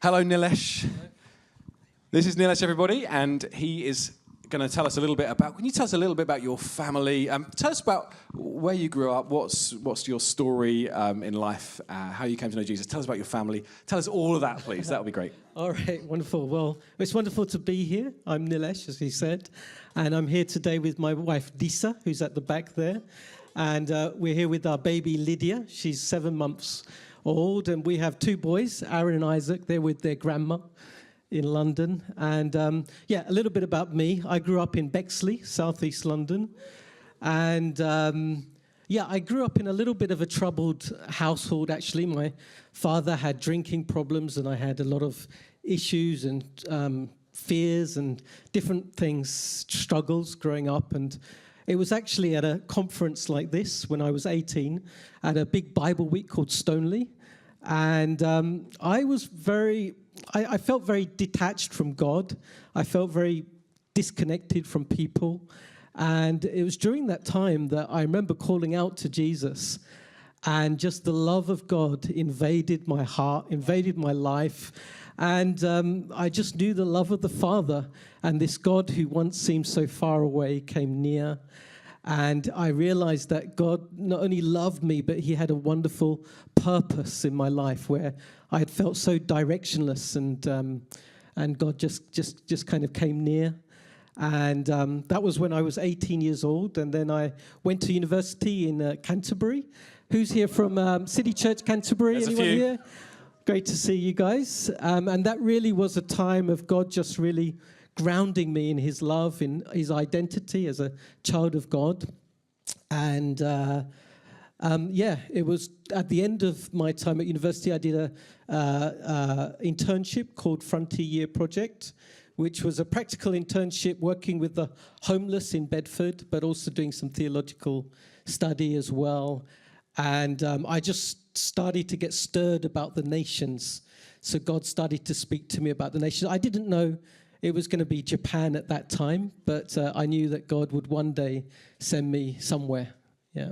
Hello, Nilesh. This is Nilesh, everybody, and he is going to tell us a little bit about. Can you tell us a little bit about your family? Tell us about where you grew up. What's your story in life? How you came to know Jesus. Tell us about your family. Tell us all of that, please. That would be great. All right, wonderful. Well, it's wonderful to be here. I'm Nilesh, as he said, and I'm here today with my wife Disa, who's at the back there, and we're here with our baby Lydia. She's 7 months old, and we have two boys, Aaron and Isaac. They're with their grandma in London. And a little bit about me. I grew up in Bexley, southeast London. And I grew up in a little bit of a troubled household, actually. My father had drinking problems, and I had a lot of issues and fears and different things, struggles growing up. And it was actually at a conference like this when I was 18 at a big Bible week called Stoneleigh. And I felt very detached from God. I felt very disconnected from people. And it was during that time that I remember calling out to Jesus. And just the love of God invaded my heart, invaded my life. And I just knew the love of the Father. And this God who once seemed so far away came near. And I realized that God not only loved me, but he had a wonderful purpose in my life where I had felt so directionless, and God just kind of came near. And that was when I was 18 years old. And then I went to university in Canterbury. Who's here from City Church Canterbury? There's Anyone a few. here? Great to see you guys. And that really was a time of God just really grounding me in his love, in his identity as a child of God. And it was at the end of my time at university, I did a internship called Frontier Year Project, which was a practical internship working with the homeless in Bedford, but also doing some theological study as well. And I just started to get stirred about the nations. So God started to speak to me about the nations. I didn't know it was going to be Japan at that time, but I knew that God would one day send me somewhere. Yeah.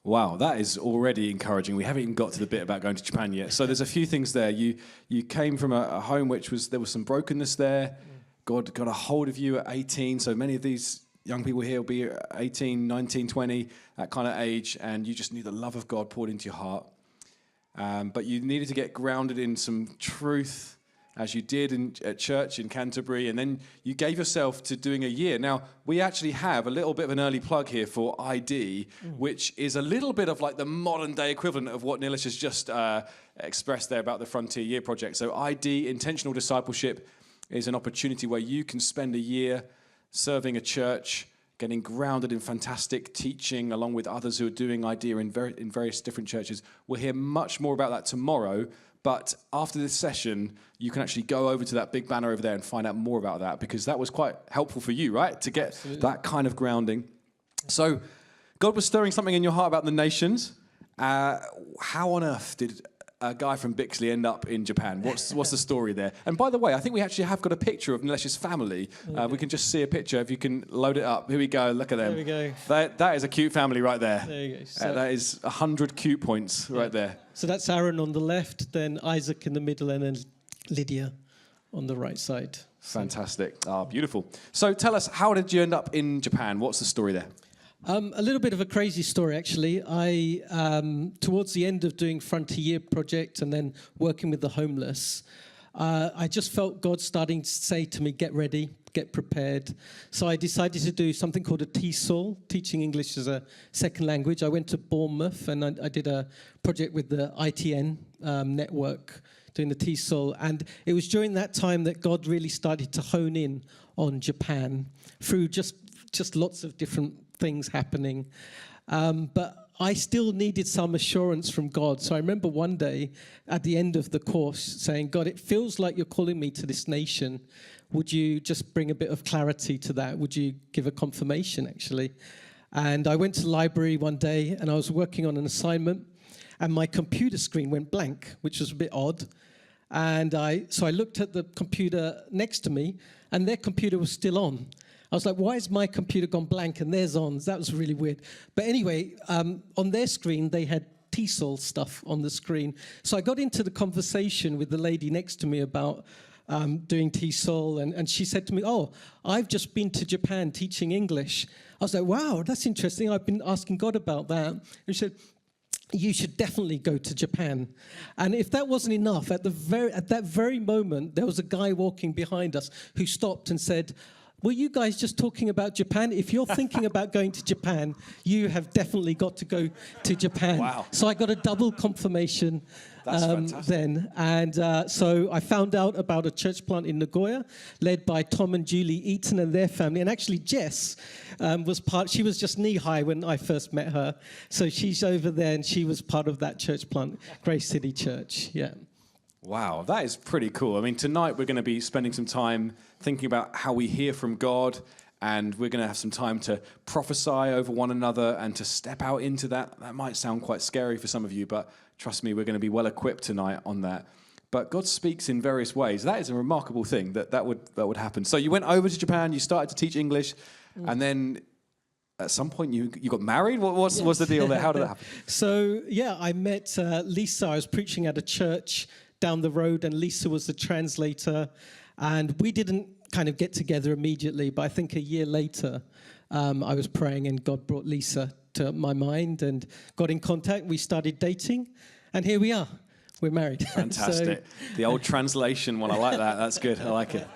Wow, that is already encouraging. We haven't even got to the bit about going to Japan yet. So there's a few things there. You came from a home there was some brokenness there. God got a hold of you at 18. So many of these young people here will be 18, 19, 20, that kind of age, and you just knew the love of God poured into your heart. But you needed to get grounded in some truth, as you did at church in Canterbury, and then you gave yourself to doing a year. Now, we actually have a little bit of an early plug here for ID, which is a little bit of like the modern-day equivalent of what Nilesh has just expressed there about the Frontier Year Project. So ID, Intentional Discipleship, is an opportunity where you can spend a year serving a church, getting grounded in fantastic teaching, along with others who are doing ID in various different churches. We'll hear much more about that tomorrow. But after this session, you can actually go over to that big banner over there and find out more about that, because that was quite helpful for you, right? To get that kind of grounding. So God was stirring something in your heart about the nations. How on earth did a guy from Bixley end up in Japan? What's the story there? And by the way, I think we actually have got a picture of Nilesh's family. We can just see a picture. If you can load it up. Here we go. Look at them. There we go. That is a cute family right there. There you go. So, that is 100 cute points right there. So that's Aaron on the left, then Isaac in the middle, and then Lydia on the right side. Fantastic. Beautiful. So tell us, how did you end up in Japan? What's the story there? A little bit of a crazy story, actually. I, towards the end of doing Frontier Project and then working with the homeless, I just felt God starting to say to me, get ready, get prepared. So I decided to do something called a TESOL, teaching English as a second language. I went to Bournemouth and I did a project with the ITN network doing the TESOL. And it was during that time that God really started to hone in on Japan through just lots of different things happening. But I still needed some assurance from God. So I remember one day at the end of the course saying, God, it feels like you're calling me to this nation. Would you just bring a bit of clarity to that? Would you give a confirmation, actually? And I went to the library one day and I was working on an assignment and my computer screen went blank, which was a bit odd. And so I looked at the computer next to me and their computer was still on. I was like, why has my computer gone blank and theirs on? That was really weird. But anyway, on their screen, they had TESOL stuff on the screen. So I got into the conversation with the lady next to me about doing TESOL, and she said to me, "Oh, I've just been to Japan teaching English." I was like, "Wow, that's interesting. I've been asking God about that." And she said, "You should definitely go to Japan." And if that wasn't enough, at that very moment, there was a guy walking behind us who stopped and said, "Were you guys just talking about Japan? If you're thinking about going to Japan, you have definitely got to go to Japan." Wow. So I got a double confirmation then. And so I found out about a church plant in Nagoya led by Tom and Julie Eaton and their family. And actually Jess she was just knee-high when I first met her. So she's over there and she was part of that church plant, Grace City Church, yeah. Wow, that is pretty cool. I mean, tonight we're going to be spending some time thinking about how we hear from God, and we're going to have some time to prophesy over one another and to step out into that. That might sound quite scary for some of you, but trust me, we're going to be well equipped tonight on that. But God speaks in various ways. That is a remarkable thing that would happen. So you went over to Japan, you started to teach English, and then at some point you got married? What's the deal there? How did that happen? So, yeah, I met Lisa. I was preaching at a church down the road, and Lisa was the translator, and we didn't kind of get together immediately, but I think a year later I was praying and God brought Lisa to my mind and got in contact. We started dating, and here we are. We're married. Fantastic. The old translation one, I like that. That's good. I like it.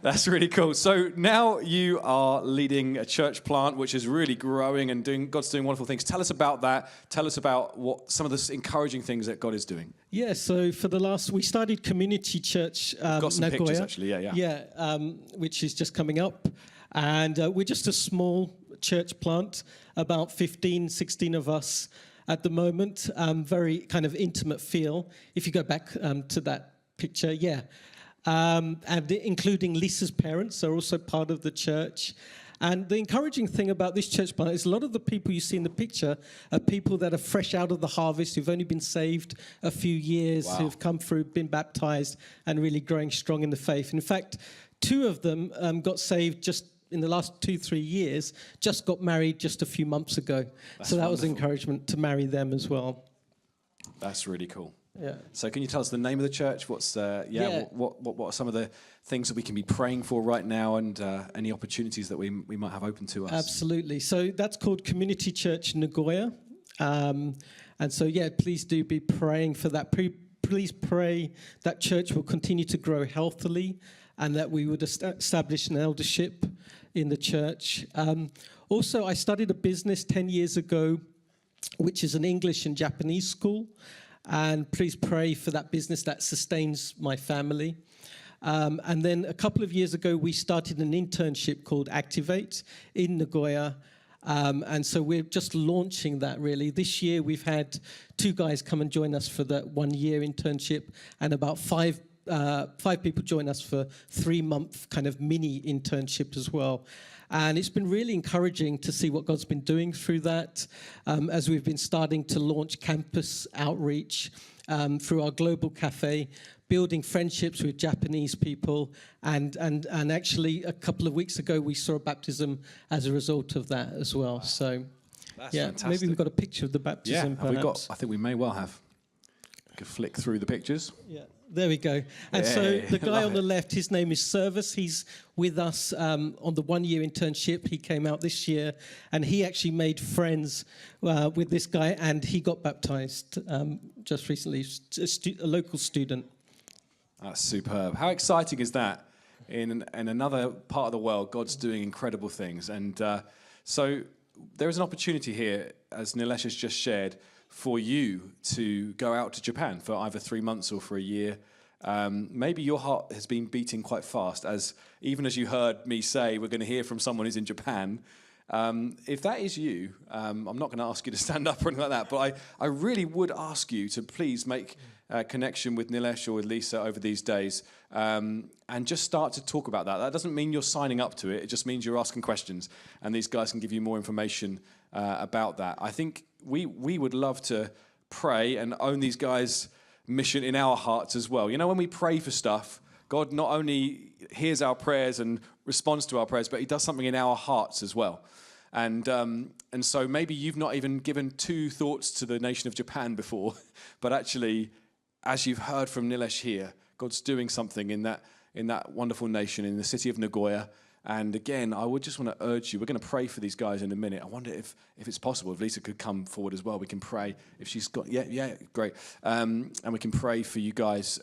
That's really cool. So now you are leading a church plant which is really growing and God's doing wonderful things. Tell us about that. Tell us about what some of the encouraging things that God is doing. Yeah, so we started Community Church got some Nagoya, pictures actually, yeah. Yeah, which is just coming up. And we're just a small church plant, about 15, 16 of us at the moment, very kind of intimate feel. If you go back to that picture, yeah. And including Lisa's parents are also part of the church. And the encouraging thing about this church plant is a lot of the people you see in the picture are people that are fresh out of the harvest, who've only been saved a few years, Wow. who've come through, been baptized, and really growing strong in the faith. In fact, 2 of them got saved just in the last 2-3 years, just got married just a few months ago. So that was encouragement to marry them as well. That's really cool. Yeah. So can you tell us the name of the church? What are some of the things that we can be praying for right now, and any opportunities that we might have open to us? Absolutely. So that's called Community Church Nagoya. And so, yeah, please do be praying for that. Please pray that church will continue to grow healthily and that we would establish an eldership in the church. Also, I started a business 10 years ago, which is an English and Japanese school. And please pray for that business that sustains my family. And then a couple of years ago, we started an internship called Activate in Nagoya. And so we're just launching that, really. This year, we've had 2 guys come and join us for the 1-year internship, and about 5 people join us for 3-month kind of mini internship as well. And it's been really encouraging to see what God's been doing through that, as we've been starting to launch campus outreach through our global cafe, building friendships with Japanese people, and actually a couple of weeks ago we saw a baptism as a result of that as well. Wow. So, that's fantastic. Maybe we've got a picture of the baptism. Yeah, I think we may well have. We could flick through the pictures. Yeah. There we go. And so the guy on the left, his name is Service. He's with us on the 1-year internship. He came out this year, and he actually made friends with this guy, and he got baptized just recently, a local student. That's superb. How exciting is that? In another part of the world, God's doing incredible things. And so there is an opportunity here, as Nilesh has just shared, for you to go out to Japan for either 3 months or for a year. Maybe your heart has been beating quite fast, even as you heard me say, we're going to hear from someone who's in Japan. If that is you, I'm not going to ask you to stand up or anything like that, but I really would ask you to please make a connection with Nilesh or with Lisa over these days, and just start to talk about that. That doesn't mean you're signing up to it. It just means you're asking questions, and these guys can give you more information about that. I think we would love to pray and own these guys' mission in our hearts as well. You know, when we pray for stuff, God not only hears our prayers and responds to our prayers, but he does something in our hearts as well. And so maybe you've not even given two thoughts to the nation of Japan before, but actually, as you've heard from Nilesh here, God's doing something in that wonderful nation, in the city of Nagoya. And again, I would just want to urge you, we're going to pray for these guys in a minute. I wonder if it's possible, if Lisa could come forward as well. We can pray if she's got, great. And we can pray for you guys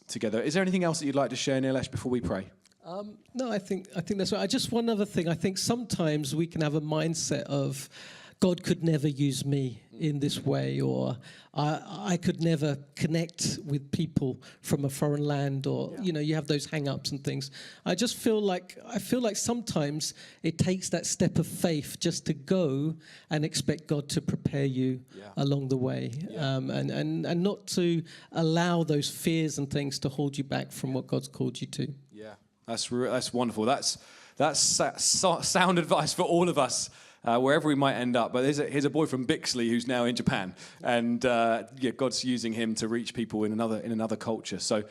together. Is there anything else that you'd like to share, Nilesh, before we pray? No, I think that's right. Just one other thing. I think sometimes we can have a mindset of God could never use me in this way, or I could never connect with people from a foreign land, or you have those hang-ups and things. I feel like sometimes it takes that step of faith just to go and expect God to prepare you along the way, and not to allow those fears and things to hold you back from what God's called you to. Yeah, that's wonderful. That's sound advice for all of us. Wherever we might end up. But here's a boy from Bixley who's now in Japan. And God's using him to reach people in another culture. So